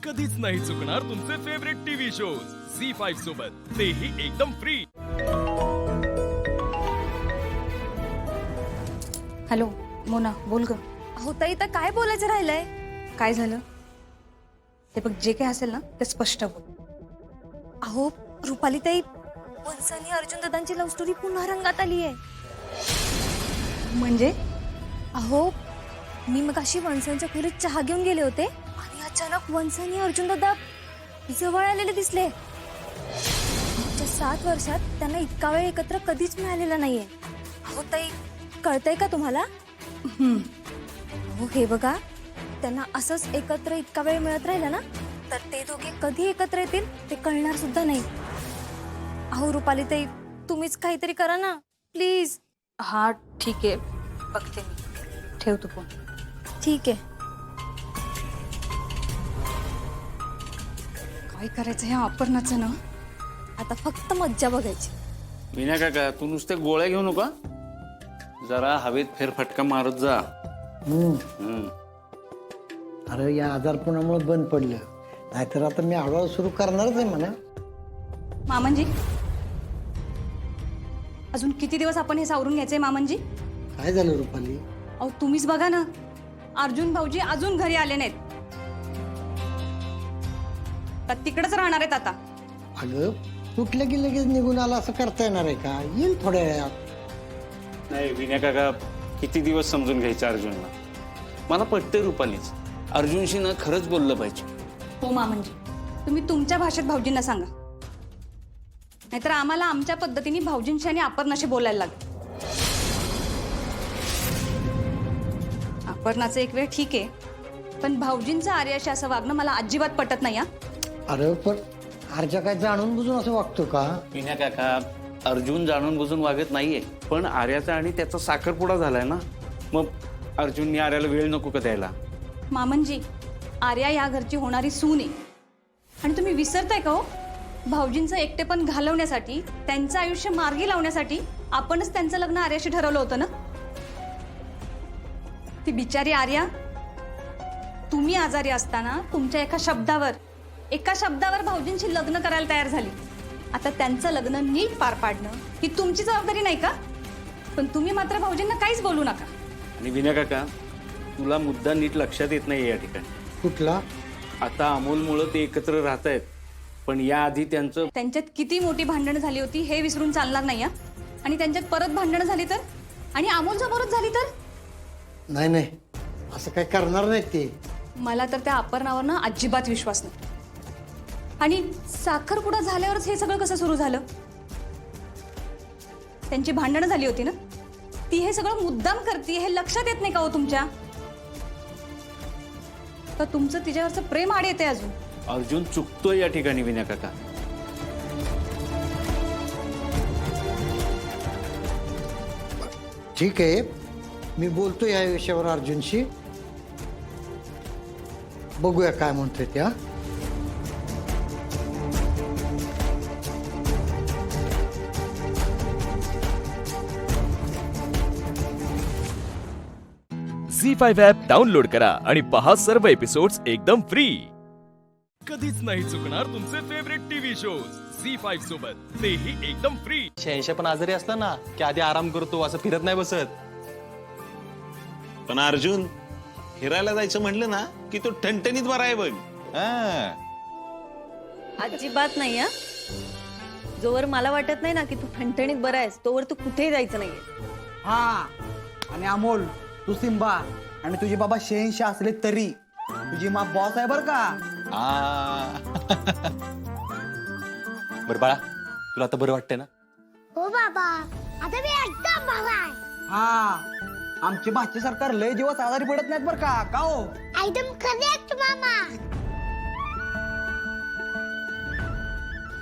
कधीच नाही चुकणार तुमचे फेवरेट टीव्ही शोज झी5 सोबत, तेही एकदम फ्री। हॅलो मोना, बोल ग। हो ताई, तर काय बोलायचं राहिलंय? काय झालं ते बघ, जे काय असेल ना ते स्पष्ट बोल। अहो रुपाली ताई, वंस आणि अर्जुन दादांची लव्ह स्टोरी पुन्हा रंगात आली आहे। म्हणजे अहो मी मग अशी वंसांच्या खोलीत चहा घेऊन गेले होते आणि अचानक वंस आणि अर्जुन दादा जवळ आलेले दिसले। मागच्या 7 वर्षात त्यांना इतका वेळ एकत्र कधीच मिळालेला नाहीये। अहो ताई, कळतंय का तुम्हाला? हो हे बघा, त्यांना असंच एकत्र इतका वेळ मिळत राहिला ना तर ते दोघे कधी एकत्र येतील ते कळणार सुद्धा नाही। अहो रुपाली ताई, तुम्हीच काहीतरी करा ना प्लीज। हा ठीक आहे, बघते मी। ठेव तू फोन। ठीक आहे। काय करायचं ह्या अपर्णाचं ना? आता फक्त मज्जा बघायची। विना काका, तू नुसते गोळ्या घेऊ नका, जरा हवेत फेरफटका मारत जा। अरे या आजारपणामुळे बंद पडलं, नाहीतर आता मी हळूहळू सुरू करणारच आहे म्हणा। मामनजी, अजून किती दिवस आपण हे सावरून घ्यायचंय मामनजी? काय झालं रुपाली? अहो तुम्हीच बघा ना, अर्जुन भाऊजी अजून घरी आले नाहीत, का तिकडेच राहणार आहेत आता? अगं कुठलं की लगेच निघून आला असं करता येणार आहे का? येईल थोड्या वेळात। नाही विना काका, किती दिवस समजून घ्यायचं अर्जुनला? मला पटते रुपालीच, अर्जुनशी ना खरंच बोललं पाहिजे। हो मामनजी, तुम्ही तुमच्या भाषेत भाऊजींना सांगा, नाहीतर आम्हाला आमच्या पद्धतीने भाऊजींशी आणि अपर्णाशी बोलायला लागेल। अपर्णाचं एक वेळ ठीक आहे, पण भाऊजींचं आर्याशी असं वागणं मला अजिबात पटत नाही। अरे पण आरच्या काय जाणून बुजून असं वागतो का? विना काका, अर्जुन जाणून बुजून वागत नाहीये, पण आर्याचा आणि त्याचा साखरपुडा झालाय ना, मग अर्जुनने आर्याला वेळ नको का द्यायला? मामनजी, आर्या या घरची होणारी सून आहे, आणि तुम्ही विसरताय का हो? भाऊजींचं एकटेपण घालवण्यासाठी, त्यांचं आयुष्य मार्गी लावण्यासाठी आपणच त्यांचं लग्न आर्याशी ठरवलं होतं ना। ती बिचारी आर्या, तुम्ही आजारी असताना तुमच्या एका शब्दावर भाऊजींशी लग्न करायला तयार झाली। आता त्यांचं लग्न नीट पार पाडणं ही तुमची जबाबदारी नाही का? पण तुम्ही मात्र भाऊजींना काहीच बोलू नका। आणि विना काका, तुला मुद्दा नीट लक्षात येत नाही या ठिकाणी। कुठला? आता अमोलमुळं ते एकत्र राहत आहेत, पण याआधी त्यांच्यात किती मोठी भांडणं झाली होती हे विसरून चालणार नाही। आणि त्यांच्यात परत भांडणं झाली तर, आणि अमोलच्या परत झाली तर? नाही नाही, असं काय करणार नाही ते। मला तर त्या अपर्णावर ना अजिबात विश्वास नाही। आणि साखरपुडा झाल्यावरच हे सगळं कसं सुरू झालं? त्यांची भांडणं झाली होती ना, ती हे सगळं मुद्दाम करते हे लक्षात येत नाही का हो तुमच्या? तर तुमचं तिच्यावरचं प्रेम आड येते अजून। अर्जुन चुकतोय या ठिकाणी विना काका। ठीक आहे, मी बोलतो या विषयावर अर्जुनशी, बघूया काय म्हणतोय त्या। झी5 ॲप डाउनलोड करा आणि पहा सर्व एपिसोड्स एकदम फ्री। कधीच नाही चुकणार तुमचे फेवरेट टीव्ही शोज झी5 सोबत, तेही एकदम फ्री। 86 पण आजारी असला ना की आधी आराम करतो, असं फिरत नाही बसत। पण अर्जुन फिरायला जायचं म्हणलं ना की तो ठणठणीत बरा आहे बघ। अजिबात नाही हा। जोवर मला वाटत नाही ना की तू ठणठणीत बरा आहेस, तोवर तू कुठेही जायचं नाहीये। हा, आणि अमोल, तू सिम्बा आणि तुझे बाबा 86 असले तरी तुझी मा बॉस आहे बर का। बर बाळा, तुला आता बरं वाटतंय ना? हो बाबा, आता मी एकदम बरा आहे। हा, आमची भाची सरकार लय दिवस आजारी पडत नाहीत बर का हो? एकदम करेक्ट मामा।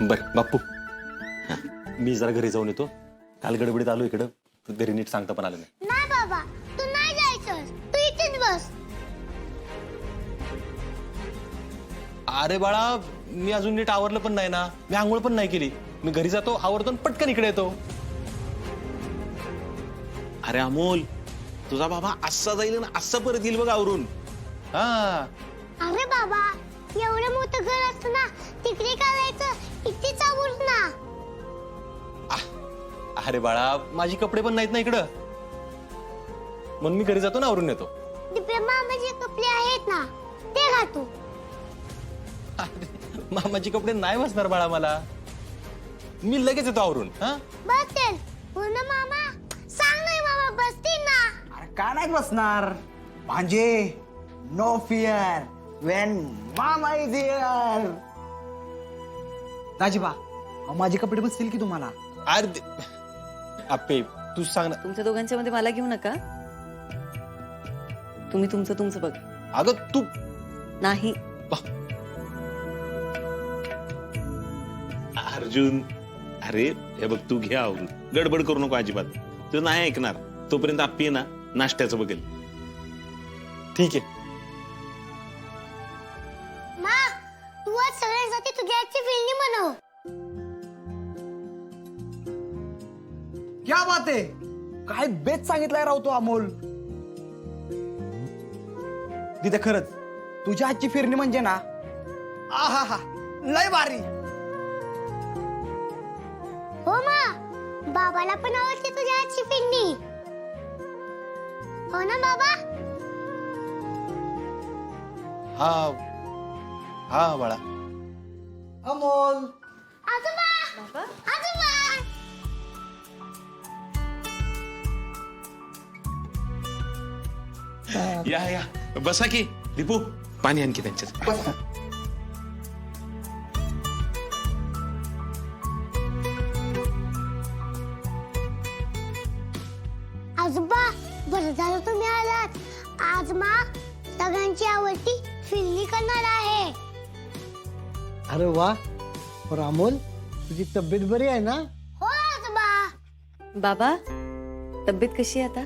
बर बाप्पू, मी जरा घरी जाऊन येतो, काल गडबडीत आलो इकडं, तर घरी नीट सांगता पण आलं नाही। नाही बाबा, तू नाही जायचं, तू इथेच बस। अरे बाळा, मी अजून नीट आवरलं पण नाही ना, मी आंघोळ पण नाही केली, मी घरी जातो, आवरतो, पटकन इकडे येतो। अरे अमोल, तुझा बाबा असा जाईल ना असा परत येईल बघ आवरून। हा, अरे बाबा, एवढं असतं ना तिकडे करायचं इथेच आवड ना. अरे बाळा माझी कपडे पण नाहीत ना इकडं, म्हणून मी घरी जातो ना आवरून येतो. दिप्या मामाचे कपडे आहेत ना ते घातू. मामाचे कपडे नाही बसणार बाळा मला, मी लगेच येतो आवरून. हा बसेल हो ना मामा. सांग ना मामा बसतील ना. अरे का नाही बसणार भांजे. नो फिअर वेन मामा इज हिअर. राजीबा माझे कपडे बसतील की तुम्हाला? अरे आपे तू सांग ना. तुमच्या दोघांच्या मध्ये मला घेऊ नका. तुम्ही तुमचं तुमचं बघ. अगं तू नाही. अर्जुन अरे हे बघ तू घे आवरून, गडबड करू नको अजिबात. तू नाही ऐकणार तोपर्यंत आप्पी आहे ना नाश्त्याचं बघेल. ठीक आहे. मा तू आज सगळ्यांसाठी तुझ्या आजची फिल्मी बनव. क्या बात आहे. काय बेत सांगितलाय राव तो अमोल. तिथे खरंच तुझ्या आजची फिरणी म्हणजे ना आहा हा लय भारी. हो मा बाबाला पण आवडते तुझ्या आजची फिरणी. हो ना बाबा. हा हा बाळा. अमोल आजोबा आजोबा. या या बसा की. दीपू पाणी आणखी त्यांच्यात. आजोबा बरं झालं तुम्ही आलात. आज मा सगळ्यांची आवडती फिरणी करणार आहे. अरे वा. पर अमोल तुझी तब्येत बरी आहे ना? हो आजोबा. बाबा तब्येत कशी आहे आता?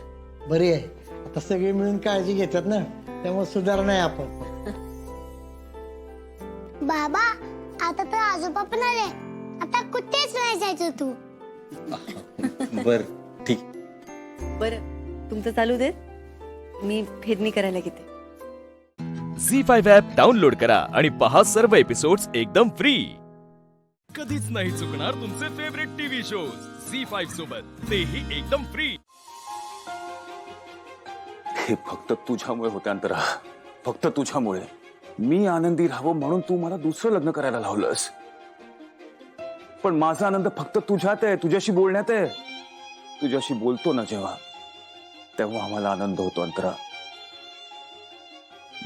बरी आहे. आता सगळे मिळून काळजी घेतात ना, त्यामुळे सुधारणा आहे आपण. बाबा आता तर आजोबा पण आले. आता कुठेच नाही जायचं तू. बर ठीक. बरं तुमचं चालू देत, मी फेरणी करायला घेते. झी5 ॲप डाउनलोड करा आणि पहा सर्व एपिसोड्स एकदम फ्री. कधीच नाही चुकणार तुमचे फेवरेट टीव्ही शोज झी5 सोबत, तेही एकदम फ्री. हे फक्त तुझ्यामुळे होते अंतरा, फक्त तुझ्यामुळे. मी आनंदी राहावं म्हणून तू मला दुसरं लग्न करायला लावलंस. पण माझा आनंद फक्त तुझ्यात आहे, तुझ्याशी बोलण्यात आहे. तुझ्याशी बोलतो ना जेव्हा, तेव्हा आम्हाला आनंद होतो अंतरा.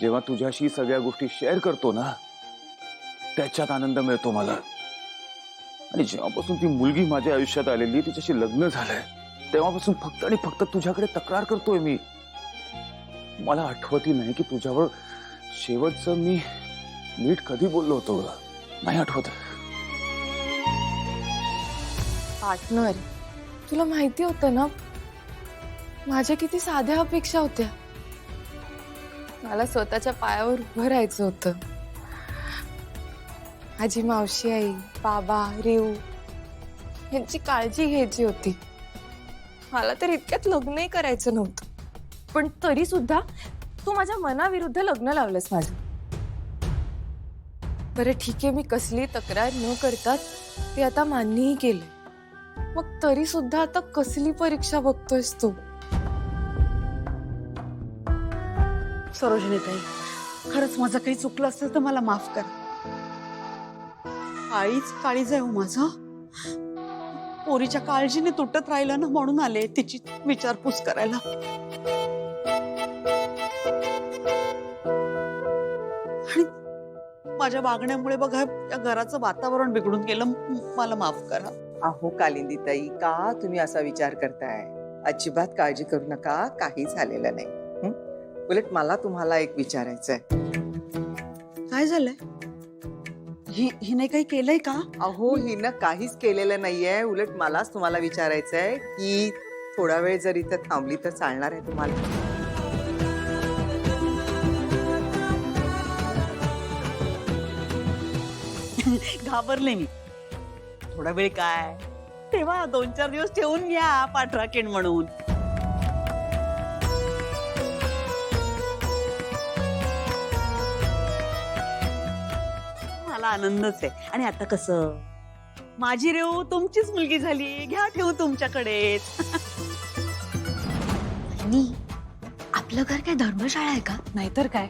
जेव्हा तुझ्याशी सगळ्या गोष्टी शेअर करतो ना, त्याच्यात आनंद मिळतो मला. आणि जेव्हापासून ती मुलगी माझ्या आयुष्यात आलेली, तिच्याशी लग्न झालंय, तेव्हापासून फक्त आणि फक्त तुझ्याकडे तक्रार करतोय मी. मला आठवतही नाही की तुझ्यावर शेवटचं मी नीट कधी बोललो होतो. नाही आठवत. पार्टनर तुला माहिती होतं ना माझ्या किती साध्या अपेक्षा होत्या. मला स्वतःच्या पायावर उभं राहायचं होतं. माझी मावशी आई, बाबा, रेऊ यांची काळजी घ्यायची होती. मला तर इतक्यात लग्नही करायचं नव्हतं, पण तरी सुद्धा तू माझ्या मनाविरुद्ध लग्न लावलंस माझं. बरं ठीक आहे, मी कसली तक्रार न करता ते आता मान्यही केले. मग तरी सुद्धा आता कसली परीक्षा बघतोयस तू? सरोजिनी ताई, खरंच माझं काही चुकलं असेल तर मला माफ करा. आईच काळीज आहे हो माझं. पोरीच्या काळजीने तुटत राहिलं ना, म्हणून आले तिची विचारपूस करायला. आणि माझ्या वागण्यामुळे बघा या घराचं वातावरण बिघडून गेलं. मला माफ करा. अहो कालिंदी ताई, का तुम्ही असा विचार करताय? अजिबात काळजी करू नका, काही झालेलं नाही. उलट मला तुम्हाला एक विचारायचंय. काय झालंय? हिने काही केलंय का? अहो हिनं काहीच केलेलं नाहीये. उलट मलाच तुम्हाला विचारायचंय की थोडा वेळ जर इथं थांबली तर चालणार आहे तुम्हाला? घाबरले मी. थोडा वेळ काय, तेव्हा 2-4 दिवस ठेवून घ्या पाठराखीण म्हणून. मला मला आनंदच आहे. आणि आता कसं माझी रेव तुमचीच मुलगी झाली, घ्या ठेवू तुमच्याकडेच. आपलं घर काय धर्मशाळा आहे का? नाहीतर काय.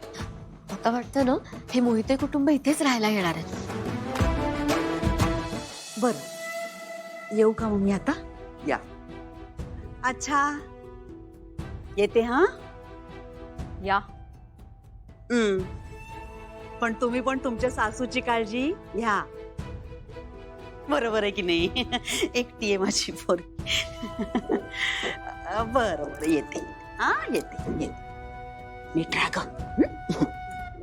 आता वाटतं ना हे मोहिते कुटुंब इथेच राहायला येणार आहेत. बरं येऊ का मग मी आता? या. अच्छा येते हा. या. पण तुम्ही पण तुमच्या सासूची काळजी घ्या. बरोबर आहे की नाही? एकटी आहे माझी पोरगी. बरं येते. हा येते येते. नीट राहा गं.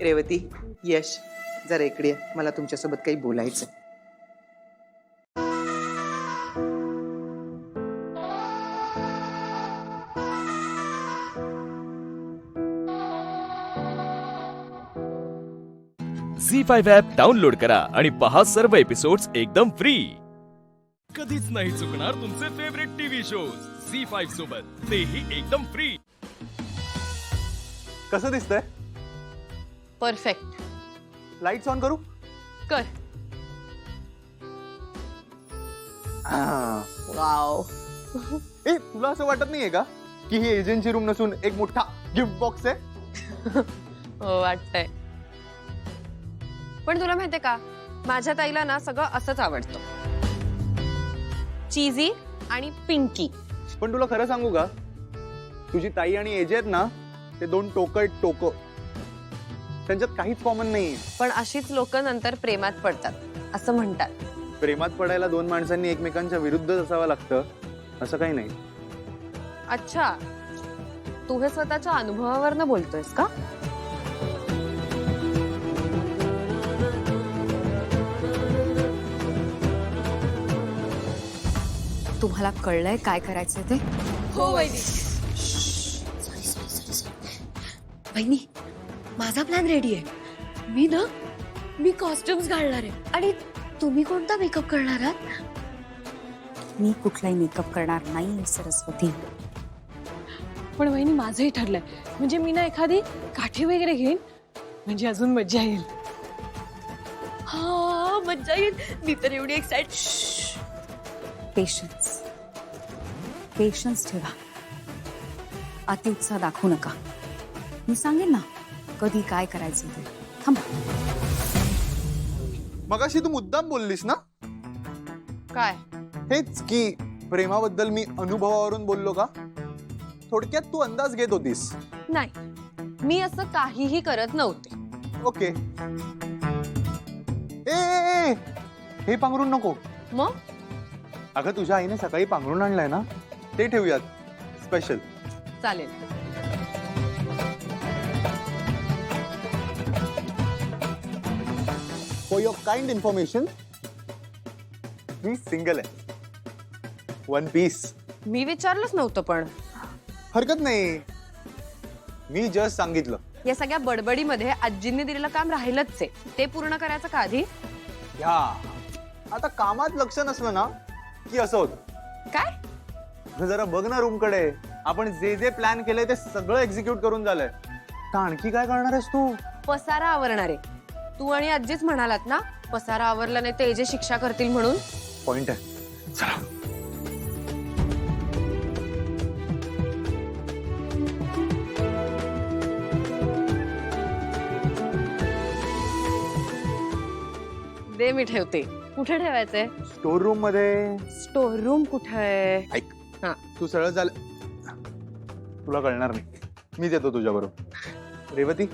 रेवती, यश, जरा इकडे या. मला तुमच्यासोबत काही बोलायचं. झी5 ॲप डाउनलोड करा आणि पहा सर्व एपिसोड्स एकदम फ्री. कधीच नाही चुकणार तुमचे फेवरेट टीव्ही शोज झी5 सोबत, तेही एकदम फ्री. कसं दिसतंय? परफेक्ट. लाईट्स ऑन करू? कर. वाव. ए तुला असं वाटत नाहीये का की ही एजन्सी रूम नसून एक मोठा गिफ्ट बॉक्स आहे? हो वाटतंय. पण तुला माहितीये का, माझ्या ताईला ना सगळं असंच आवडतं. चीझी आणि पिंकी. पण तुला खरं सांगू का, तुझी ताई आणि एजे आहेत ना, ते दोन टोक त्यांच्यात काहीच कॉमन नाहीये. पण अशीच लोक नंतर प्रेमात पडतात असं म्हणतात. प्रेमात पडायला दोन माणसांनी एकमेकांच्या विरुद्धच असावं लागतं असं काही नाही. अच्छा, तू हे स्वतःच्या अनुभवावरनं बोलतोयस का? तुम्हाला कळलंय काय करायचंय ते? हो वहिनी. बहिणी, माझा प्लॅन रेडी आहे. मी कॉस्ट्युम्स घालणार आहे. आणि तुम्ही कोणता मेकअप करणार आहात? मी कुठलाही मेकअप करणार नाही सरस्वती. पण वहिनी माझंही ठरलंय. म्हणजे मी ना एखादी काठी वगैरे घेईन, म्हणजे अजून मजा येईल. हा मज्जा येईल. मी तर एवढी एक्साइट. पेशन्स पेशन्स ठेवा. अतिउत्साह दाखवू नका. मी सांगेन ना कधी काय करायचं ते. थांबा. मगाशी तू मुद्दाम बोललीस ना काय? हेच की प्रेमाबद्दल मी अनुभवावरून बोललो का? थोडक्यात तू अंदाज घेत होतीस. नाही, मी असं काहीही करत नव्हते. ओके. ए हे पांघरून नको. मग अगं तुझ्या आईने सकाळी पांघरून आणलंय ना, ते ठेवूयात स्पेशल. चालेल. फॉर युअर काइंड इन्फॉर्मेशन, मी सिंगल आहे. One piece. मी विचारलंच नव्हतं. पण हरकत नाही, मी जस्ट सांगितलं. या सगळ्या बडबडीमध्ये आजींनी दिलेलं काम राहिलंच आहे. ते पूर्ण करायचं का आधी? घ्या. आता कामात लक्ष नसलं ना की असं होत. काय? जरा बघ ना रूम कडे. आपण जे जे प्लॅन केलंय ते सगळं एक्झिक्यूट करून झालंय. तर आणखी काय करणार आहेस तू? पसारा आवरणारे. तू आणि आजीच म्हणालात ना, पसारा आवरला नाही ते जे शिक्षा करतील म्हणून. पॉइंट आहे. चला. दे मी ठेवते. कुठे ठेवायचंय? स्टोर रूम मध्ये. स्टोर रूम कुठे आहे? ऐक, हा. तू सरळ झालं, तुला कळणार नाही. मी देतो तुझ्या बरोबर. रेवती,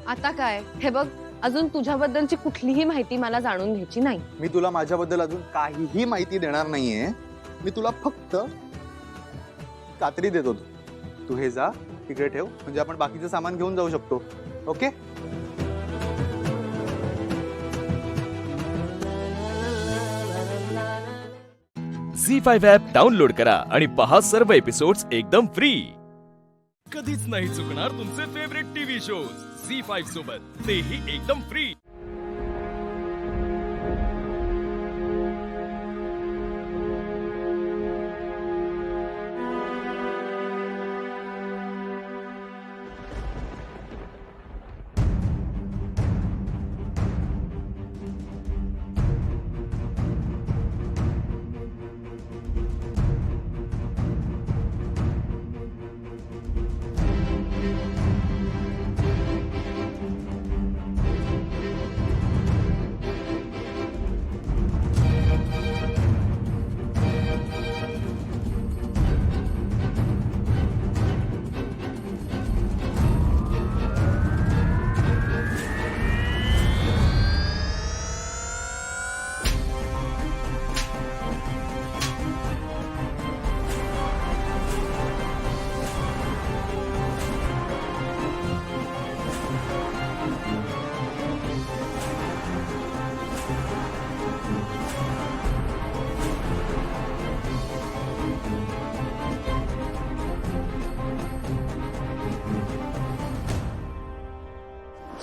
आता काय? हे बघ, अजून तुझ्याबद्दलची कुठलीही माहिती मला जाणून घ्यायची नाही. मी तुला माझ्याबद्दल अजून काहीही माहिती देणार नाहीये. मी तुला फक्त कात्री देतो. तू हे जा तिकडे ठेव, म्हणजे आपण बाकीचं सामान घेऊन जाऊ शकतो. ओके? झी5 ॲप डाउनलोड करा आणि पहा सर्व एपिसोड्स एकदम फ्री. कधीच नाही चुकणार तुमचे फेवरेट टीव्ही शोज झी5 सोबत, तेही एकदम फ्री.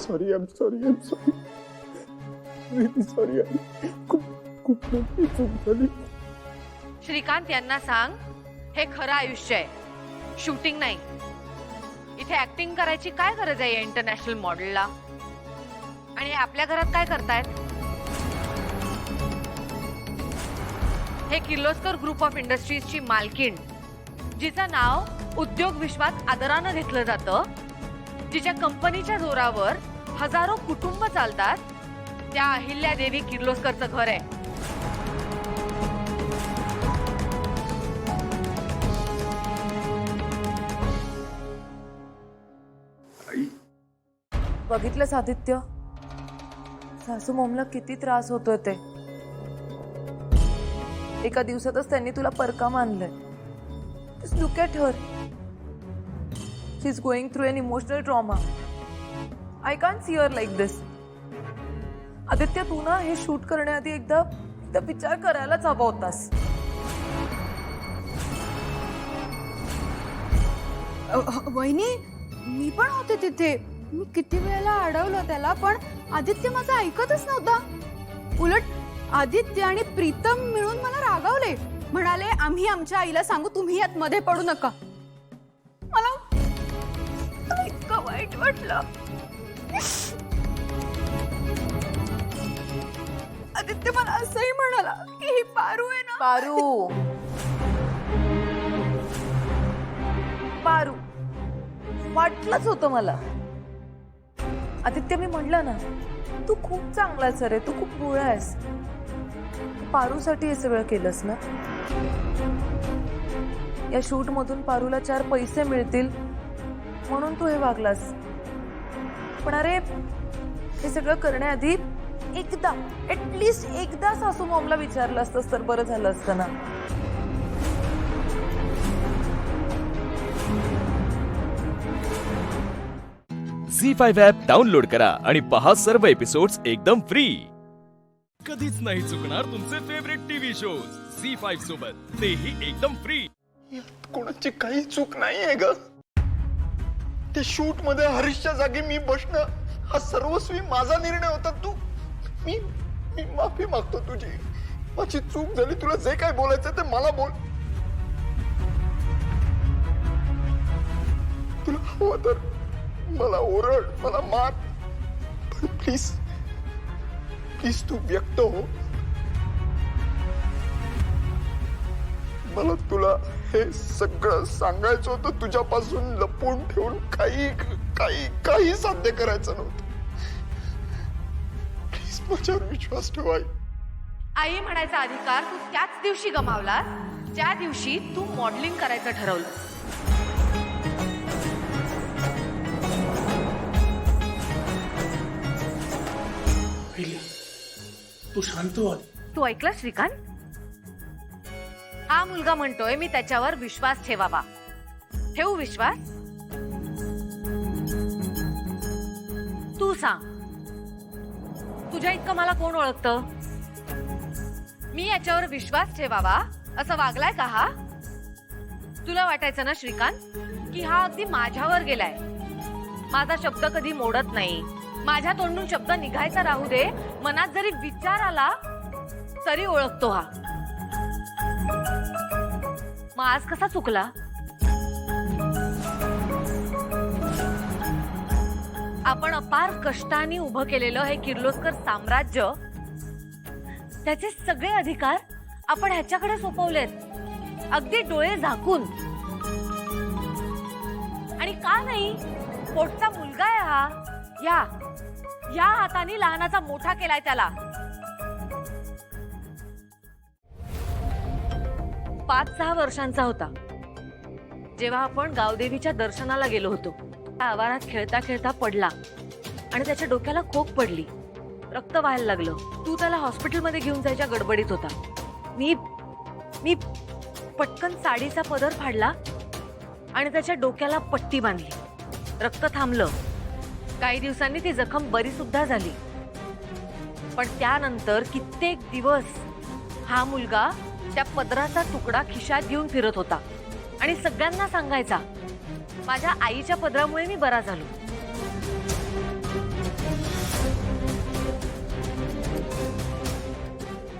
सॉरी खूप खूप मोठी चूक झाली. श्रीकांत यांना सांग, हे खरं आयुष्य आहे, शूटिंग नाही. इथे ऍक्टिंग करायची काय गरज आहे या इंटरनॅशनल मॉडेलला? आणि आपल्या घरात काय करतायत? हे किर्लोस्कर ग्रुप ऑफ इंडस्ट्रीजची मालकीण, जिचं नाव उद्योग विश्वात आदरानं घेतलं जातं, जिच्या कंपनीच्या जोरावर हजारो कुटुंब चालतात, त्या अहिल्यादेवी किर्लोस्करचं घर आहे. बघितलंस आदित्य, सासू मॉमला किती त्रास होतोय ते. एका दिवसातच त्यांनी तुला परका मानलंय. Just look at her. She's going through an emotional trauma. I can't see her like this. Aditya, तू ना हे शूट करण्याआधी एकदा विचार करायलाच हवा होतास. वहिनी, मी पण होते तिथे. मी किती वेळेला अडवलं त्याला, पण आदित्य माझं ऐकतच नव्हता. उलट आदित्य आणि प्रीतम मिळून मला रागावले. म्हणाले, आम्ही आमच्या आईला सांगू, तुम्ही यात मध्ये पडू नका. मला इतकं वाईट वाटलं. आदित्य मला असंही म्हणाला की ही पारू आहे ना. पारू वाटलंच होतं मला. आदित्य, मी म्हटलं ना, तू खूप चांगला आहेस रे, तू खूप भोळा आहेस. पारूसाठी हे सगळं केलंस ना. या शूट मधून पारूला 4 पैसे मिळतील म्हणून तू हे वागलास. पण अरे, हे सगळं करण्याआधी एकदा, ऍटलीस्ट एकदा सासू मॉमला विचारलं असतंस तर बरं झालं असतं ना. झी5 ॲप डाउनलोड करा आणि पहा सर्व एपिसोड्स एकदम फ्री. कधीच नाही चुकणार तुमचे फेवरेट टीव्ही शोज झी5 सोबत, तेही एकदम फ्री. कोणाची काही चूक नाहीये ग. त्या शूट मध्ये हरीशच्या जागी मी बसणं हा सर्वस्वी माझा निर्णय होता. मी माफी मागतो तुझी. माझी चूक झाली. तुला जे काय बोलायचं ते मला बोल. तुला हवं तर मला ओरड, मला मार, पण प्लीज प्लीज तू व्यक्त हो. मला तुला हे सगळं सांगायचं होतं. तुझ्यापासून लपवून ठेवून काही साध्य करायचं नव्हतं. प्लीज माझ्यावर विश्वास ठेव आई. आई म्हणायचा अधिकार तू त्याच दिवशी गमावलास, ज्या दिवशी तू मॉडेलिंग करायचं ठरवलं. तू शांत हो. तू ऐकलं श्रीकांत? हा मुलगा म्हणतोय मी त्याच्यावर विश्वास ठेवावा. ठेवू विश्वास? तू सांग, तुझ्या इतकं मला कोण ओळखतं? मी याच्यावर विश्वास ठेवावा असं वागलाय का हा? तुला वाटायचं ना श्रीकांत की हा अगदी माझ्यावर गेलाय. माझा शब्द कधी मोडत नाही. माझ्या तोंडून शब्द निघायचा राहू दे, मनात जरी विचार आला तरी ओळखतो हा. मग आज कसा चुकला? आपण अपार कष्टाने उभं केलेलं हे किर्लोस्कर साम्राज्य, त्याचे सगळे अधिकार आपण ह्याच्याकडे सोपवलेत, अगदी डोळे झाकून. आणि का नाही? पोटचा मुलगा आहे हा. या हाताने लहानाचा मोठा केलाय त्याला. 5-6 वर्षांचा होता जेव्हा आपण गावदेवीच्या दर्शनाला गेलो होतो. आवारात खेळता खेळता पडला आणि त्याच्या डोक्याला खोक पडली. रक्त व्हायला लागलं. तू त्याला हॉस्पिटलमध्ये घेऊन जायच्या गडबडीत होता. मी पटकन साडीचा पदर फाडला आणि त्याच्या डोक्याला पट्टी बांधली. रक्त थांबलं. काही दिवसांनी ती जखम बरी सुद्धा झाली. पण त्यानंतर कित्येक दिवस हा मुलगा त्या पदराचा तुकडा खिशात घेऊन फिरत होता आणि सगळ्यांना सांगायचा, माझ्या आईच्या पदरामुळे मी बरा झालो.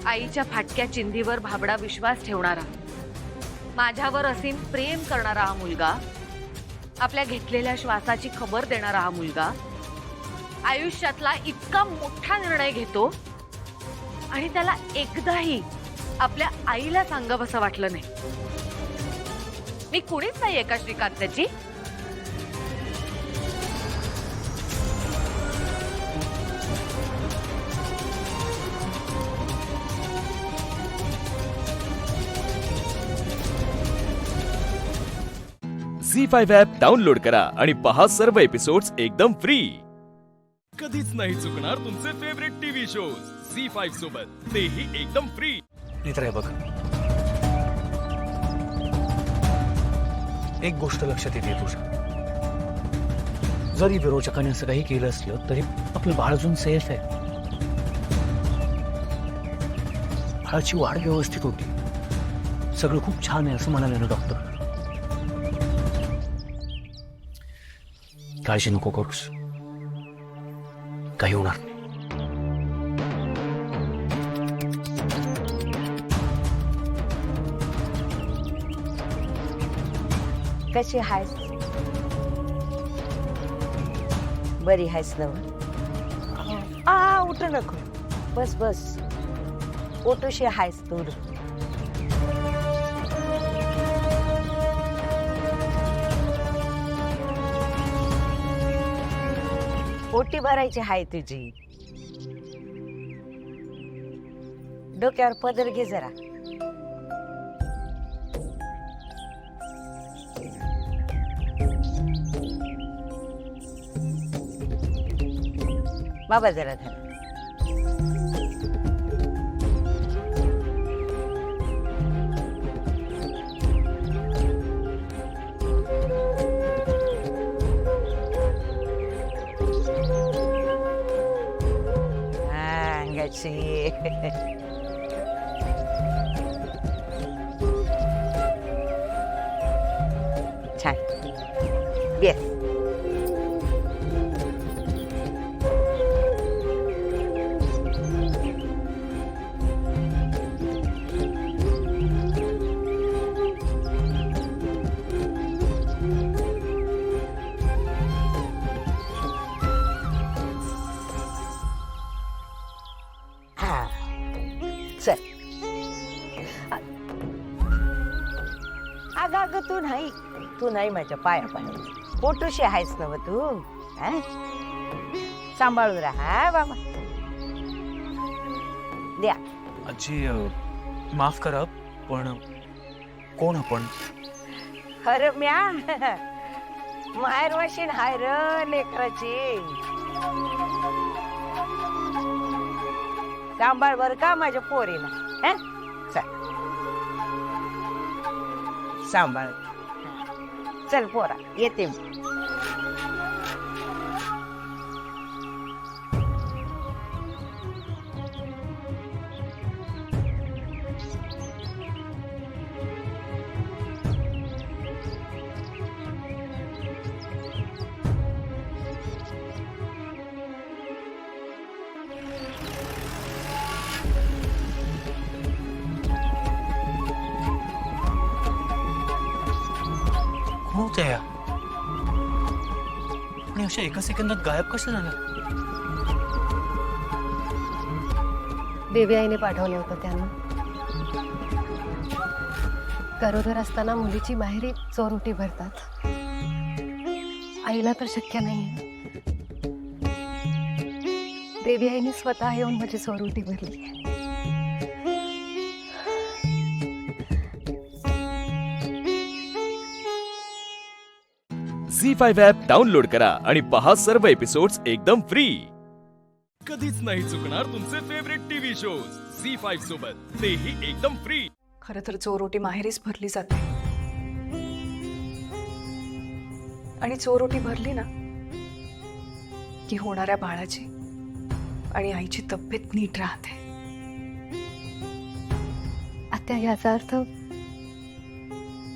आईच्या फाटक्या चिंधीवर भाबडा विश्वास ठेवणारा, माझ्यावर असीम प्रेम करणारा हा मुलगा, आपल्या घेतलेल्या श्वासाची खबर देणारा हा मुलगा आयुष्यातला इतका मोठा निर्णय घेतो आणि त्याला एकदाही आपल्या आईला सांगावंसं वाटलं नाही. मी कुणीच नाही एका श्रीकांत त्याची. झी5 ॲप डाउनलोड करा आणि पहा सर्व एपिसोड्स एकदम फ्री. कधीच नाही चुकणार तुमचे फेवरेट टीव्ही शोज झी5 सोबत, तेही एकदम फ्री. मित्र आहे बघ, एक गोष्ट लक्षात येते तुझ्या, जरी विरोचकाने असं काही केलं असलं तरी आपलं बाळ अजून सेफ आहे. बाळाची वाढ व्यवस्थित होती, सगळं खूप छान आहे असं म्हणाले ना डॉक्टर. काळजी नको करूस, काही होणार नाही. कशी आहेस? बरी आहेस ना? उठ नको, बस बस. ओटोशी आहेस तू? ओटी भरायची आहे तुझी. डोक्यावर पदर घे जरा. बाबा जरा धर. अंगाची छान. येस. चल. अगं तू नाही माझ्या पाया पाया. पोटूशी आहेस ना तू? सांभाळून राहा बाबा. द्या. आजी माफ करा, पण कोण आपण? अरे म्या माहेर वाशीन हाय र लेकराची. सांभाळ बर का माझ्या पोरीला. चल सांभाळ. चल पोरा, येते. होत्या आणि अशा एका सेकंदात गायब कसं झालं? देवी आईने पाठवलं होतं त्यांना. गरोदर असताना मुलीची माहेरी चोरोटी भरतात. आईला तर शक्य नाही. देवी आईने स्वतः येऊन माझी चोरोटी भरली. झी5 ॲप डाउनलोड करा आणि पहा सर्व एपिसोड्स एकदम फ्री. कधीच नाही चुकणार तुमचे फेवरेट टीव्ही शोज झी5 सोबत, तेही एकदम फ्री. खरं तर चोरोटी माहेरीच भरली जाते, आणि चोरोटी भरली ना की होणाऱ्या बाळाची आणि आईची तब्येत नीट राहते. आत्या, याचा अर्थ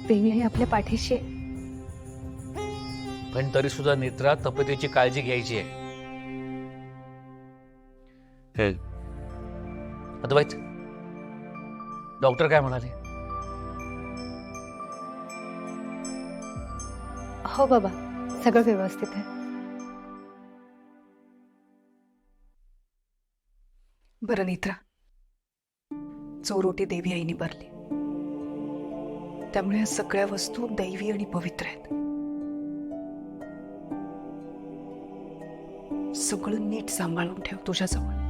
देवी आई आपल्या पाठीशी आहे. पण तरी सुद्धा नेत्रा तब्येतीची काळजी घ्यायची आहे. अद्वैत, डॉक्टर काय म्हणाले? हो बाबा, सगळं व्यवस्थित आहे. बरं नेत्रा, चोरोटी देवी आईने भरली, त्यामुळे या सगळ्या वस्तू दैवी आणि पवित्र आहेत. सगळं नीट सांभाळून ठेव तुझ्याजवळ.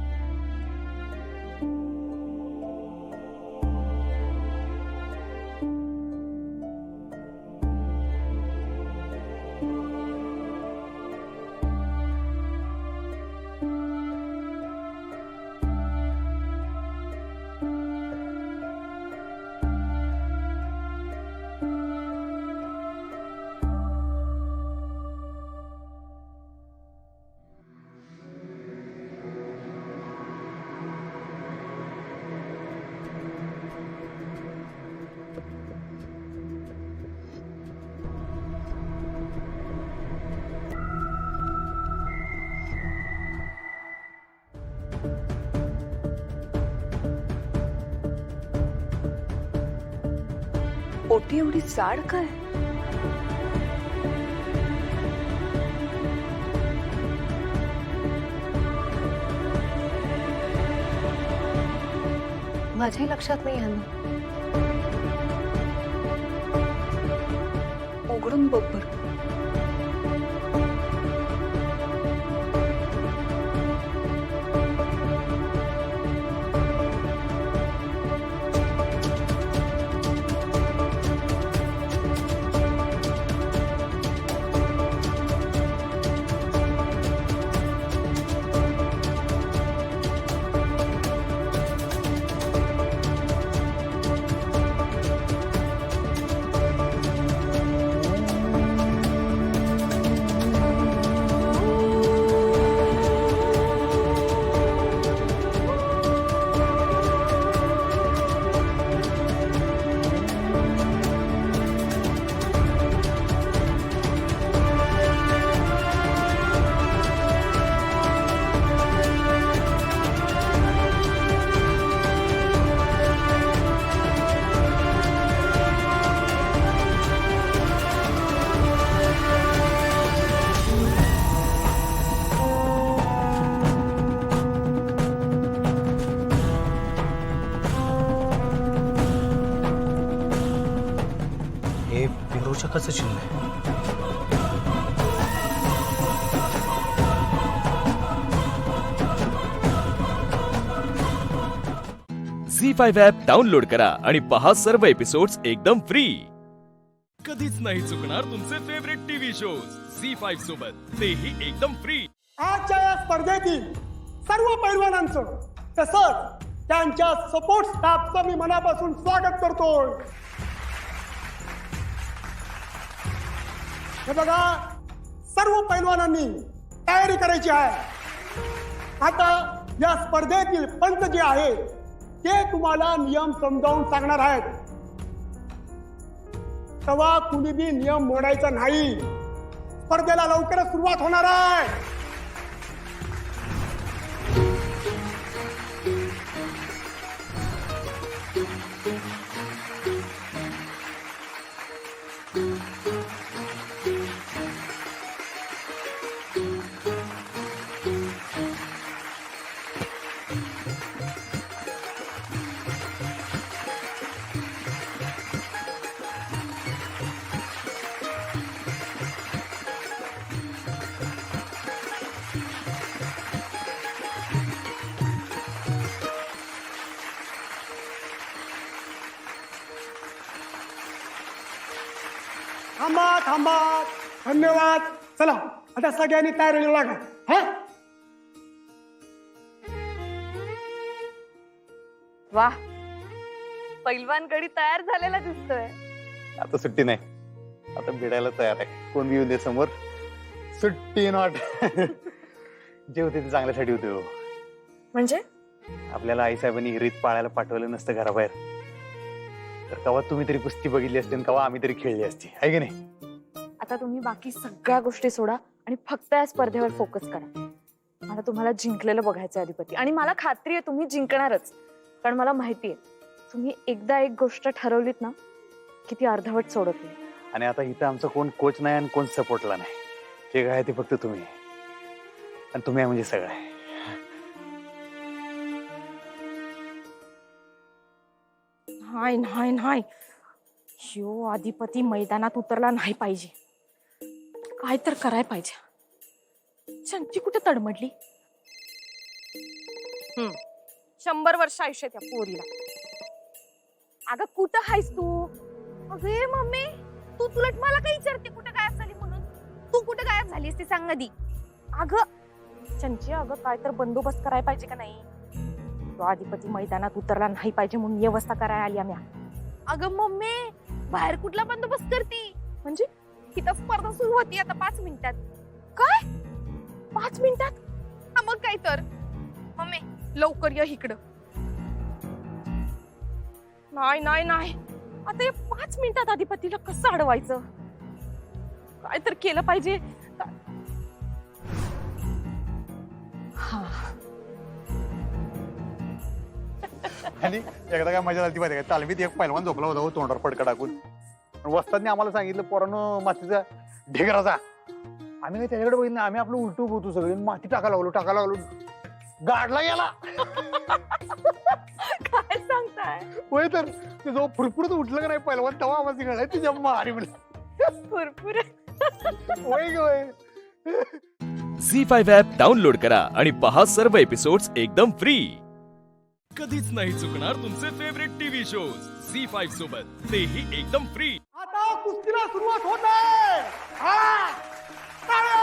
ओटी एवढी जाड काय? माझ्याही लक्षात नाही आलं. उघडून बघ बरं. हे विरोचकाचं चिन्ह आहे. झी5 ॲप डाउनलोड करा आणि पहा सर्व एपिसोड्स एकदम फ्री. कधीच नाही चुकणार तुमचे फेवरेट टीव्ही शोज झी5 सोबत, तेही एकदम फ्री. आजच्या या स्पर्धेतील सर्व पैलवानांचं तसंच त्यांच्या सपोर्ट स्टाफचं मी मनापासून स्वागत करतोय. हे बघा, सर्व पैलवानांनी तयारी करायची आहे. आता या स्पर्धेतील पंच जे आहे ते तुम्हाला नियम समजावून सांगणार आहेत. तेव्हा कुणी बी नियम मोडायचा नाही. स्पर्धेला लवकरच सुरुवात होणार आहे. थांबा थांबा, धन्यवाद. चला आता सगळ्यांनी तयारीला लागा. हा, वाह, पैलवान गडी तयार झालेला दिसतोय. आता सुट्टी नाही, आता भिडायला तयार आहे. कोण येऊन दे समोर, सुट्टी नॉट. जे होते ते चांगल्यासाठी होते. हो, म्हणजे आपल्याला आईसाहेबांनी रीत पाळायला पाठवलं नसतं घराबाहेर तर कवा तुम्ही तरी कुस्ती बघितली असते, कवा आम्ही तरी खेळली असती, आहे की नाही? आता तुम्ही बाकी सगळ्या गोष्टी सोडा आणि फक्त या स्पर्धेवर फोकस करा. मला तुम्हाला जिंकलेलं बघायचं अधिपती, आणि मला खात्री आहे तुम्ही जिंकणारच, कारण मला माहिती आहे तुम्ही एकदा एक गोष्ट ठरवलीत ना की ती अर्धवट सोडत नाही. आणि आता इथं आमचं कोण कोच नाही आणि कोण सपोर्टला नाही. जे काय ते फक्त तुम्ही आणि तुम्ही आहे म्हणजे सगळं आहे. नाही नाही नाही, ह्यो अधिपती मैदानात उतरला नाही पाहिजे. काय तर करायला पाहिजे. चंची कुठे तडमडली? 100 वर्ष आयुष्य त्या पोरीला. अगं कुठं आहेस तू? अगे मम्मी, तू तुलट मला काय विचारते कुठं गायब झाली म्हणून? तू कुठं गायब झालीस ते सांग आधी. अगं चंची, अगं काय तर बंदोबस्त करायला पाहिजे का नाही? तो अधिपती मैदानात उतरला नाही पाहिजे म्हणून व्यवस्था करायला आली आम्ही. अगं मम्मी, बाहेर कुठला बंदोबस्त करती? म्हणजे इथं स्पर्धा सुरू होती आता 5 मिनिटात. काय 5 मिनिटात? हा मग काय तर. मम्मी लवकर या इकडं. नाही नाही नाही, आता या 5 मिनिटात अधिपतीला कसं अडवायचं? काय तर केलं पाहिजे. हा आणि एकदा काय मजा झाली माहिती का, तालमीत एक पैलवान झोपला होता तोंडावर फडका टाकून. वस्तादने आम्हाला सांगितलं, पोरांनो मातीचा ढेकराचा. आम्ही काय त्याच्याकडे बघितलं, आम्ही आपलं उलटू होतो सगळे, माती टाकायला लागलो गाडला गेला. काय सांगताय? होय तर ते जो फुरफुरत उठलं का नाही पैलवान, तेव्हा आवाज निघाला तुझ्या मारी म्हणलं. फुरफुर होय होय. झी5 ॲप डाउनलोड करा आणि पहा सर्व एपिसोड्स एकदम फ्री. कधीच नाही चुकणार तुमचे फेवरेट टीव्ही शोज झी5 सोबत, तेही एकदम फ्री. आता कुस्तीला सुरुवात होत आहे. हा, टाळ्या!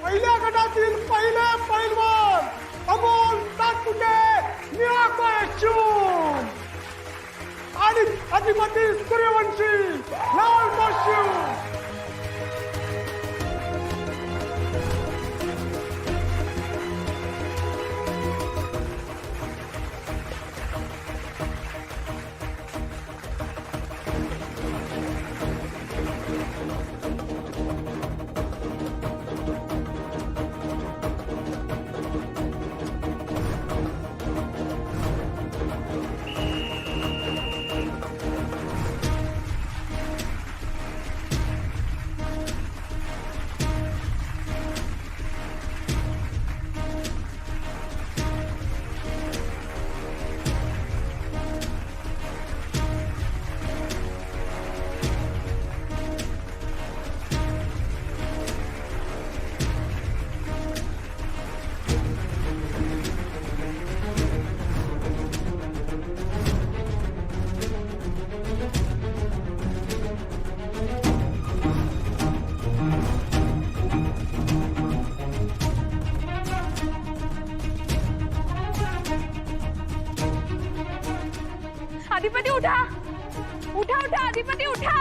पहिल्या गटातील पहिले पैलवान अमोल सातपुते निळाकोयचून आणि अधिपती सूर्यवंशी लाल कोश्यूम. अधिपती उठा उठा उठा, अधिपती उठा.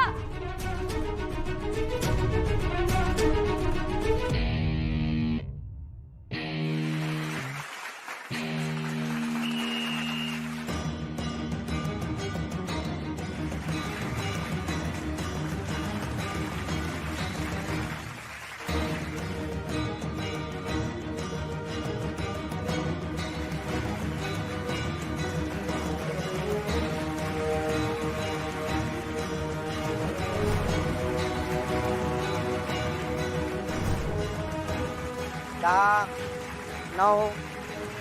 दहा, 9,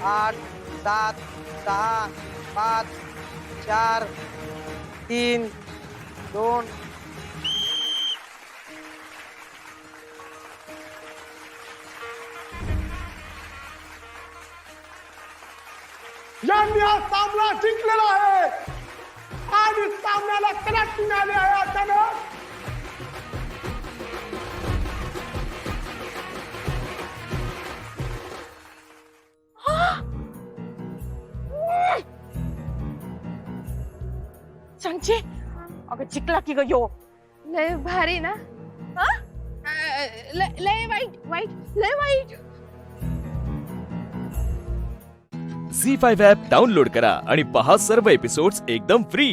8, 7, 6, 5, 4, 3, 2. यांनी हा सामना जिंकलेला आहे आणि सामन्याला कनेक्ट मिळाले आहे अचानक. सांगचे अगं चिकला की ग यो लय भारी ना हा? लय वाईट वाईट लय वाईट. झी5 ॲप डाउनलोड करा आणि पहा सर्व एपिसोड्स एकदम फ्री.